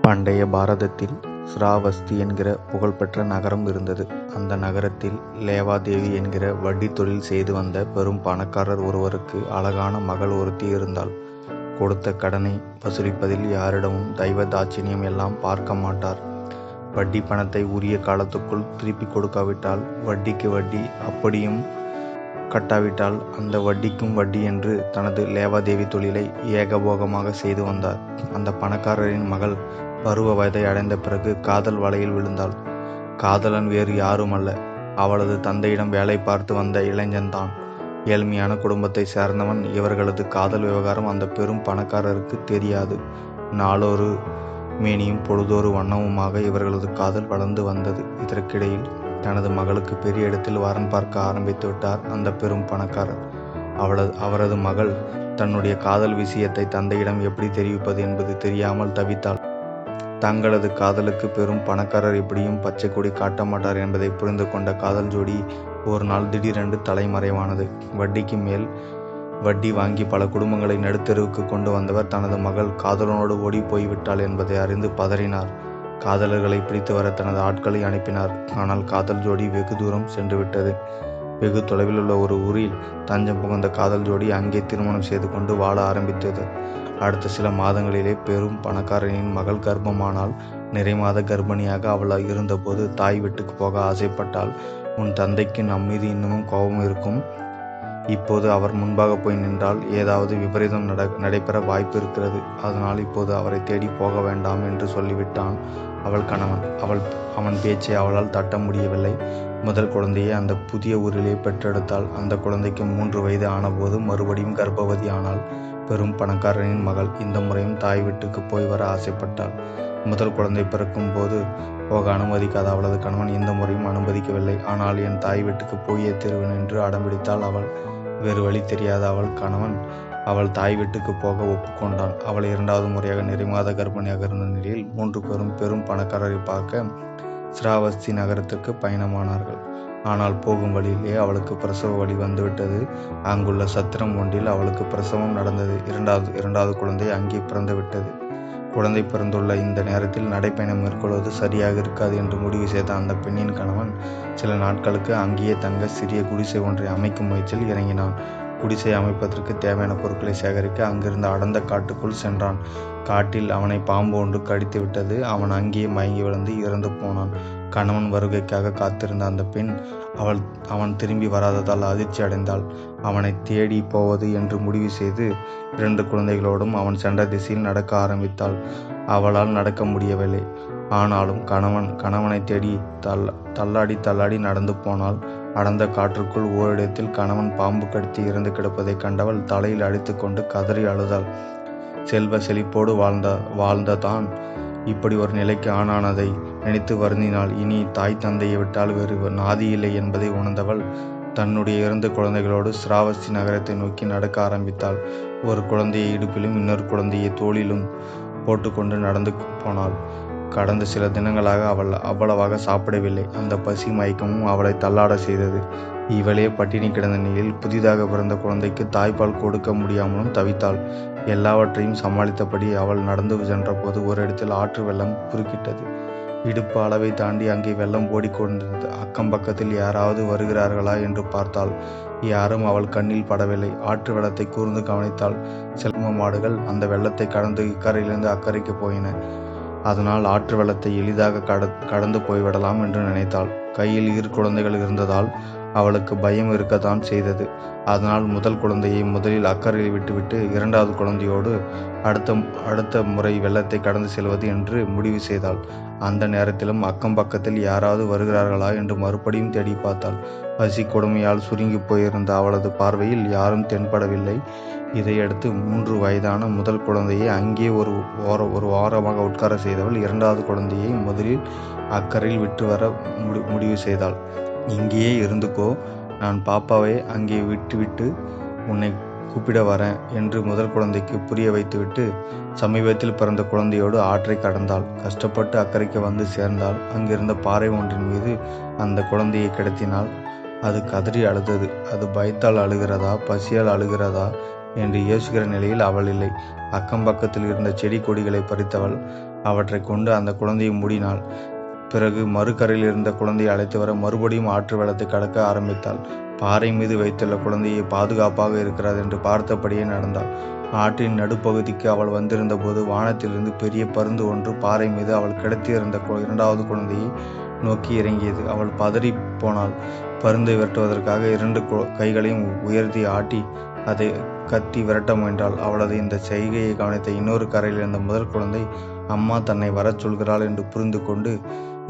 பண்டைய பாரதத்தில் ஸ்ராவஸ்தி என்கிற புகழ்பெற்ற நகரம் இருந்தது. அந்த நகரத்தில் லேவாதேவி என்கிற வட்டி தொழில் செய்து வந்த பெரும் பணக்காரர் ஒருவருக்கு அழகான மகள் ஒருத்தி இருந்தாள். கொடுத்த கடனை வசூலிப்பதில் யாரிடமும் தெய்வ தாட்சிணியம் எல்லாம் பார்க்க மாட்டார். வட்டி பணத்தை உரிய காலத்துக்குள் திருப்பி கொடுக்காவிட்டால் வட்டிக்கு வட்டி, அப்படியும் கட்டாவிட்டால் அந்த வட்டிக்கும் வட்டி என்று தனது லேவாதேவி தொழிலை ஏகபோகமாக செய்து வந்தார். அந்த பணக்காரரின் மகள் பருவ வயதை அடைந்த பிறகு காதல் வலையில் விழுந்தாள். காதலன் வேறு யாரும் அல்ல, அவளது தந்தையிடம் வேலை பார்த்து வந்த இளைஞன்தான். ஏழ்மையான குடும்பத்தை சேர்ந்தவன். இவர்களது காதல் விவகாரம் அந்த பெரும் பணக்காரருக்கு தெரியாது. நாளொரு மேனியும் பொழுதொரு வண்ணமுமாக இவர்களது காதல் வளர்ந்து வந்தது. இதற்கிடையில் தனது மகளுக்கு பெரிய இடத்தில் வரன் பார்க்க ஆரம்பித்து விட்டார் அந்த பெரும் பணக்காரர். அவரது மகள் தன்னுடைய காதல் விஷயத்தை தந்தையிடம் எப்படி தெரிவிப்பது என்பது தெரியாமல் தவித்தாள். தங்களது காதலுக்கு பெரும் பணக்காரர் எப்படியும் பச்சை கொடி காட்ட மாட்டார் என்பதை புரிந்து கொண்ட காதல் ஜோடி ஒரு நாள் திடீரென்று தலைமறைவானது. வட்டிக்கு மேல் வட்டி வாங்கி பல குடும்பங்களை நடுத்தெருவுக்கு கொண்டு வந்தவர் தனது மகள் காதலனோடு ஓடி போய்விட்டாள் என்பதை அறிந்து பதறினார். காதலர்களை பிடித்து வர தனது ஆட்களை அனுப்பினார். ஆனால் காதல் ஜோடி வெகு தூரம் சென்று விட்டது. வெகு தொலைவில் உள்ள ஒரு ஊரில் தஞ்சம் புகுந்த காதல் ஜோடி அங்கே திருமணம் செய்து கொண்டு வாழ ஆரம்பித்தது. அடுத்த சில மாதங்களிலே பெரும் பணக்காரனின் மகள் கர்ப்பமானால். நிறைமாத கர்ப்பிணியாக அவள் இருந்தபோது தாய் வீட்டுக்கு போக ஆசைப்பட்டாள். உன் தந்தைக்கு நம் மீது இன்னமும் கோபம் இருக்கும். இப்போது அவர் முன்பாக போய் நின்றால் ஏதாவது விபரீதம் நடைபெற வாய்ப்பு இருக்கிறது. அதனால் இப்போது அவரை தேடி போக வேண்டாம் என்று சொல்லிவிட்டான் அவள் கணவன். அவன் பேச்சை அவளால் தட்ட முடியவில்லை. முதல் குழந்தையை அந்த புதிய ஊரிலே பெற்றெடுத்தாள். அந்த குழந்தைக்கு 3 வயது ஆனபோது மறுபடியும் கர்ப்பவதி ஆனாள் பெரும் பணக்காரனின் மகள். இந்த முறையும் தாய் வீட்டுக்கு போய் வர ஆசைப்பட்டாள். முதல் குழந்தை பிறக்கும் போது போக அனுமதிக்காத அவளது கணவன் இந்த முறையும் அனுமதிக்கவில்லை. ஆனால் என் தாய் வீட்டுக்கு போயே தீருவேன் என்று அடம்பிடித்தாள் அவள். வேறு வழி தெரியாத அவள் கணவன் அவள் தாய் வீட்டுக்கு போக ஒப்புக்கொண்டான். அவள் 2வது முறையாக நிறைமாத கர்ப்பிணியாக இருந்த நிலையில் 3 பேரும் பெரும் பணக்காரரை பார்க்க ஸ்ராவஸ்தி நகரத்திற்கு பயணமானார்கள். ஆனால் போகும் வழியிலே அவளுக்கு பிரசவ வலி வந்துவிட்டது. அங்குள்ள சத்திரம் ஒன்றில் அவளுக்கு பிரசவம் நடந்தது. இரண்டாவது குழந்தை அங்கே பிறந்து விட்டது. குழந்தை பிறந்துள்ள இந்த நேரத்தில் நடைப்பயணம் மேற்கொள்வது சரியாக இருக்காது என்று முடிவு செய்த அந்த பெண்ணின் கணவன் சில நாட்களுக்கு அங்கேயே தங்க சிறிய குடிசை ஒன்றை அமைக்கும் முயற்சியில் இறங்கினான். குடிசை அமைப்பதற்கு தேவையான பொருட்களை சேகரிக்க அங்கிருந்த அடர்ந்த காட்டுக்குள் சென்றான். காட்டில் அவனை பாம்பு ஒன்று கடித்து விட்டது. அவன் அங்கேயே மயங்கி விழுந்து இறந்து போனான். கணவன் வருகைக்காக காத்திருந்த அந்த பெண் அவன் திரும்பி வராததால் அதிர்ச்சி அடைந்தாள். அவனை தேடி போவது என்று முடிவு செய்து 2 குழந்தைகளோடும் அவன் சென்ற திசையில் நடக்க ஆரம்பித்தாள். அவளால் நடக்க முடியவில்லை. ஆனாலும் கணவனை தேடி தள்ளாடி நடந்து போனாள். அடர்ந்த காற்றுக்குள் ஓரிடத்தில் கணவன் பாம்பு கடித்து இறந்து கிடப்பதை கண்டவள் தலையில் அடித்து கொண்டு கதறி அழுதாள். செல்வ செழிப்போடு வாழ்ந்ததான் இப்படி ஒரு நிலைக்கு ஆனானதை நினைத்து வருந்தினாள். இனி தாய் தந்தையை விட்டால் வேறு நாதி இல்லை என்பதை உணர்ந்தவள் தன்னுடைய 2 குழந்தைகளோடு ஸ்ராவஸ்தி நகரத்தை நோக்கி நடக்க ஆரம்பித்தாள். ஒரு குழந்தையை இடுப்பிலும் இன்னொரு குழந்தையை தோளிலும் போட்டுக்கொண்டு நடந்து போனாள். கடந்த சில தினங்களாக அவள் அவ்வளவாக சாப்பிடவில்லை. அந்த பசி மயக்கமும் அவளை தள்ளாட செய்தது. இவளே பட்டினி கிடந்த நிலையில் புதிதாக பிறந்த குழந்தைக்கு தாய்ப்பால் கொடுக்க முடியாமலும் தவித்தாள். எல்லாவற்றையும் சமாளித்தபடி அவள் நடந்து சென்றபோது ஒரு இடத்தில் ஆற்று வெள்ளம் குறுக்கிட்டது. இடுப்பு அளவை தாண்டி அங்கே வெள்ளம் ஓடிக்கொண்டிருந்தது. அக்கம் பக்கத்தில் யாராவது வருகிறார்களா என்று பார்த்தாள். யாரும் அவள் கண்ணில் படவில்லை. ஆற்று வெள்ளத்தை கூர்ந்து கவனித்தாள். செல்வ மாடுகள் அந்த வெள்ளத்தை கடந்து இக்கரையிலிருந்து அக்கறைக்கு போயின. அதனால் ஆற்று வெள்ளத்தை எளிதாக கடந்து போய்விடலாம் என்று நினைத்தாள். கையில் 2 குழந்தைகள் இருந்ததால் அவளுக்கு பயம் இருக்கத்தான் செய்தது. அதனால் முதல் குழந்தையை முதலில் அக்கறையில் விட்டுவிட்டு 2வது குழந்தையோடு அடுத்த முறை வெள்ளத்தை கடந்து செல்வது என்று முடிவு செய்தாள். அந்த நேரத்திலும் அக்கம் பக்கத்தில் யாராவது வருகிறார்களா என்று மறுபடியும் தேடி பார்த்தாள். பசி கொடுமையால் சுருங்கி போயிருந்த அவளது பார்வையில் யாரும் தென்படவில்லை. இதையடுத்து 3 வயதான முதல் குழந்தையை அங்கே ஒரு வாரமாக உட்கார செய்தவள் 2வது குழந்தையை முதலில் அக்கறையில் விட்டு வர முடிவு செய்தாள். இங்கேயே இருந்துக்கோ, நான் பாப்பாவை அங்கே விட்டுவிட்டு உன்னை கூப்பிட வரேன் என்று முதல் குழந்தைக்கு புரிய வைத்துவிட்டு சமீபத்தில் பிறந்த குழந்தையோடு ஆற்றை கடந்தாள். கஷ்டப்பட்டு அக்கறைக்கு வந்து சேர்ந்தாள். அங்கிருந்த பாறை ஒன்றின் மீது அந்த குழந்தையை கிடத்தினாள். அது கதறி அழுதது. அது பயத்தால் அழுகிறதா, பசியால் அழுகிறதா என்று யோசிக்கிற நிலையில் அவள் இல்லை. அக்கம் பக்கத்தில் இருந்த செடி கொடிகளை பறித்தவள் அவற்றை கொண்டு அந்த குழந்தையை மூடினாள். பிறகு மறுகரையில் இருந்த குழந்தையை அழைத்து வர மறுபடியும் ஆற்று வெள்ளத்தை கடக்க ஆரம்பித்தாள். பாறை மீது வைத்துள்ள குழந்தையை பாதுகாப்பாக இருக்கிறது என்று பார்த்தபடியே நடந்தாள். ஆற்றின் நடுப்பகுதிக்கு அவள் வந்திருந்த போது வானத்திலிருந்து பெரிய பருந்து ஒன்று பாறை மீது அவள் கிடத்தியிருந்த இரண்டாவது குழந்தையை நோக்கி இறங்கியது. அவள் பதறி போனாள். பருந்தை விரட்டுவதற்காக 2 கைகளையும் உயர்த்தி ஆட்டி அதை கத்தி விரட்ட முயன்றாள். அவளது இந்த செய்கையை கவனித்த இன்னொரு கரையில் இருந்த முதல் குழந்தை அம்மா தன்னை வரச் சொல்கிறாள் என்று புரிந்து கொண்டு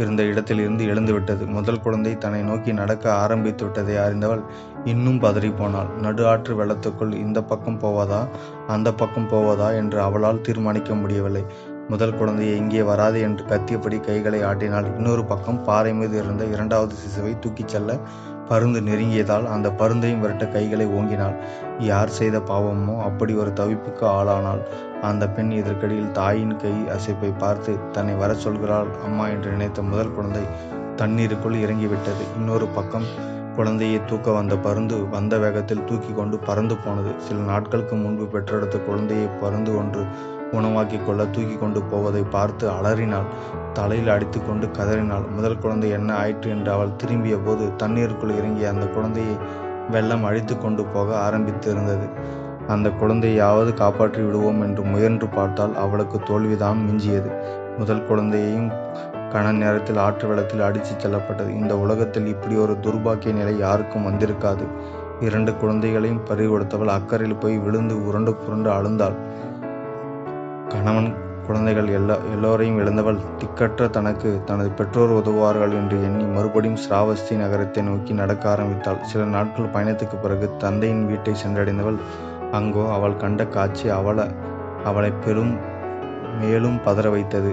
இருந்த இடத்தில் இருந்து எழுந்துவிட்டது. முதல் குழந்தை தன்னை நோக்கி நடக்க ஆரம்பித்து விட்டதை அறிந்தவள் இன்னும் பதறி போனாள். நடு ஆற்று வெள்ளத்துக்குள் இந்த பக்கம் போவதா அந்த பக்கம் போவதா என்று அவளால் தீர்மானிக்க முடியவில்லை. முதல் குழந்தையை இங்கே வராது என்று கத்தியபடி கைகளை ஆட்டினாள். இன்னொரு பக்கம் பாறை மீது இருந்த 2வது சிசுவை தூக்கிச் செல்ல பருந்து நெருங்கியதால் அந்த பருந்தையும் விரட்ட கைகளை ஓங்கினாள். யார் செய்த பாவமோ அப்படி ஒரு தவிப்புக்கு ஆளானாள். அந்த பெண் இதற்கிடையில் தாயின் கை அசைப்பை பார்த்து தன்னை வர சொல்கிறாள் அம்மா என்று நினைத்த முதல் குழந்தை தண்ணீருக்குள் இறங்கிவிட்டது. இன்னொரு பக்கம் குழந்தையை தூக்க வந்த பருந்து வந்த வேகத்தில் தூக்கி கொண்டு பறந்து போனது. சில நாட்களுக்கு முன்பு பெற்றெடுத்த குழந்தையை பருந்து ஒன்று உணவாக்கி கொள்ள தூக்கி கொண்டு போவதை பார்த்து அலறினாள். தலையில் அடித்து கொண்டு கதறினாள். முதல் குழந்தை என்ன ஆயிற்று என்று அவள் திரும்பிய போது தண்ணீருக்குள் இறங்கிய அந்த குழந்தையை வெள்ளம் அழித்து கொண்டு போக ஆரம்பித்து இருந்தது. அந்த குழந்தையாவது காப்பாற்றி விடுவோம் என்று முயன்று பார்த்தால் அவளுக்கு தோல்விதான் மிஞ்சியது. முதல் குழந்தையையும் கன நேரத்தில் ஆற்று வெள்ளத்தில் அடித்து செல்லப்பட்டது. இந்த உலகத்தில் இப்படி ஒரு துர்பாக்கிய நிலை யாருக்கும் வந்திருக்காது. 2 குழந்தைகளையும் பறிகொடுத்தவள் அக்கறையில் போய் விழுந்து உருண்டு புரண்டு அழுந்தாள். கணவன் குழந்தைகள் எல்லோரையும் இழந்தவள் திக்கற்ற தனக்கு தனது பெற்றோர் உதவுவார்கள் என்று எண்ணி மறுபடியும் ஸ்ராவஸ்தி நகரத்தை நோக்கி நடக்க ஆரம்பித்தாள். சில நாட்கள் பயணத்துக்கு பிறகு தந்தையின் வீட்டை சென்றடைந்தவள் அங்கோ அவள் கண்ட காட்சி அவளை மேலும் பதற வைத்தது.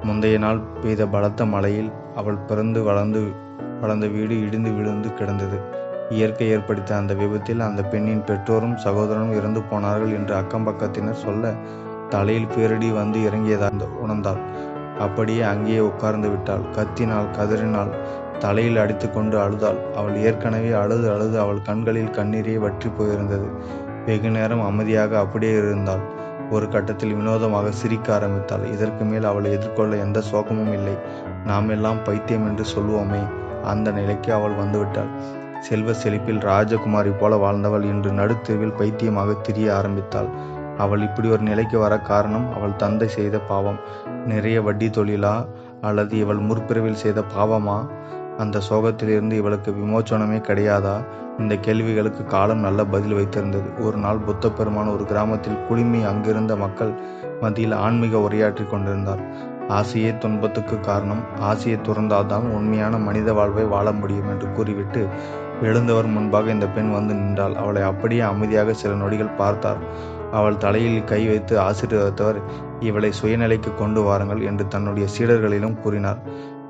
முந்தைய நாள் பெய்த பலத்த மழையில் அவள் பிறந்து வளர்ந்த வீடு இடிந்து விழுந்து கிடந்தது. இயற்கை ஏற்படுத்த அந்த விபத்தில் அந்த பெண்ணின் பெற்றோரும் சகோதரனும் இறந்து போனார்கள் என்று அக்கம் பக்கத்தினர் சொல்ல தலையில் பேரிடி வந்து இறங்கியதாக உணர்ந்தாள். அப்படியே அங்கேயே உட்கார்ந்து விட்டாள். கத்தினாள், கதறினாள், தலையில் அடித்து கொண்டு அழுதாள். அவள் ஏற்கனவே அழுது அழுது அவள் கண்களில் கண்ணீரே வற்றி போயிருந்தது. வெகு நேரம் அமைதியாக அப்படியே இருந்தாள். ஒரு கட்டத்தில் வினோதமாக சிரிக்க ஆரம்பித்தாள். இதற்கு மேல் அவளை எதிர்கொள்ள எந்த சோகமும் இல்லை. நாம் எல்லாம் பைத்தியம் என்று சொல்லுவோமே, அந்த நிலைக்கு அவள் வந்துவிட்டாள். செல்வ செழிப்பில் ராஜகுமாரி போல வாழ்ந்தவள் இன்று நடுத்தெருவில் பைத்தியமாக திரிய ஆரம்பித்தாள். அவள் இப்படி ஒரு நிலைக்கு வர காரணம் அவள் தந்தை செய்த பாவம், நிறைய வட்டி தொழிலா அல்லது இவள் முற்பிறவில் செய்த பாவமா? அந்த சோகத்திலிருந்து இவளுக்கு விமோச்சனமே கிடையாதா? இந்த கேள்விகளுக்கு காலம் நல்ல பதில் வைத்திருந்தது. ஒரு நாள் புத்த பெருமான் ஒரு கிராமத்தில் குழுமி அங்கிருந்த மக்கள் மத்தியில் ஆன்மீக உரையாற்றி கொண்டிருந்தார். ஆசையே துன்பத்துக்கு காரணம், ஆசையை துறந்தால்தான் உண்மையான மனித வாழ்வை வாழ முடியும் என்று கூறிவிட்டு எழுந்தவர் முன்பாக இந்த பெண் வந்து நின்றாள். அவளை அப்படியே அமைதியாக சில நொடிகள் பார்த்தார். அவள் தலையில் கை வைத்து ஆசீர்வதித்தவர் இவளை சுயநிலைக்கு கொண்டு வாருங்கள் என்று தன்னுடைய சீடர்களிலும் கூறினார்.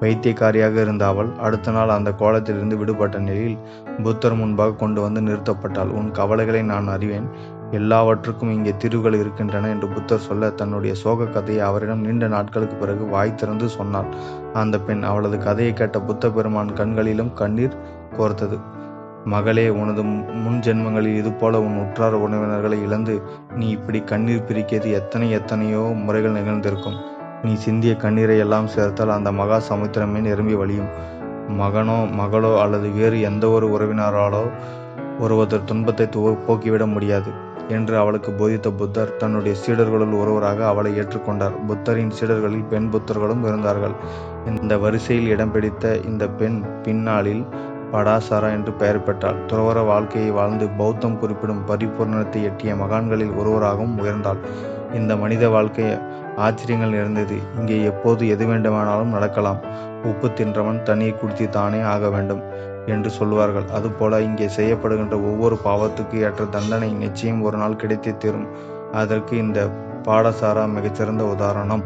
வைத்தியக்காரியாக இருந்த அவள் அடுத்த நாள் அந்த கோலத்திலிருந்து விடுபட்ட நிலையில் புத்தர் முன்பாக கொண்டு வந்து நிறுத்தப்பட்டாள். உன் கவலைகளை நான் அறிவேன், எல்லாவற்றுக்கும் இங்கே தீர்வுகள் இருக்கின்றன என்று புத்தர் சொல்ல தன்னுடைய சோக கதையை அவரிடம் நீண்ட நாட்களுக்கு பிறகு வாய் திறந்து சொன்னாள். அந்த பெண் அவளது கதையை கேட்ட புத்த பெருமான் கண்களிலும் கண்ணீர் கோர்த்தது. மகளே, உனது முன் ஜென்மங்களில் இதுபோல உன் உற்றார் உறவினர்களை இழந்து நீ இப்படி கண்ணீர் பிரிக்கியது எத்தனையோ முறைகள் நிகழ்ந்திருக்கும். நீ சிந்திய கண்ணீரை எல்லாம் சேர்த்தால் அந்த மகா சமுத்திரமே நிரம்பி வழியும். மகனோ மகளோ அல்லது வேறு எந்த ஒரு உறவினராலோ ஒருவர் துன்பத்தை போக்கிவிட முடியாது என்று அவளுக்கு போதித்த புத்தர் தன்னுடைய சீடர்களுள் ஒருவராக அவளை ஏற்றுக்கொண்டார். புத்தரின் சீடர்களில் பெண் புத்தர்களும் இருந்தார்கள். இந்த வரிசையில் இடம் பிடித்த இந்த பெண் பின்னாளில் படாசாரா என்று பெயர் பெற்றாள். துறவற வாழ்க்கையை வாழ்ந்து பௌத்தம் குறிப்பிடும் பரிபூர்ணத்தை எட்டிய மகான்களில் ஒருவராகவும் உயர்ந்தாள். இந்த மனித வாழ்க்கை ஆச்சரியங்கள் நிறைந்தது. இங்கே எப்போது எது வேண்டுமானாலும் நடக்கலாம். உப்பு தின்றவன் தண்ணீர் குடித்து தானே ஆக வேண்டும் என்று சொல்வார்கள். அதுபோல இங்கே செய்யப்படுகின்ற ஒவ்வொரு பாவத்துக்கு ஏற்ற தண்டனை நிச்சயம் ஒரு நாள் கிடைத்தே தீரும். அதற்கு இந்த பாடசாரா மிகச்சிறந்த உதாரணம்.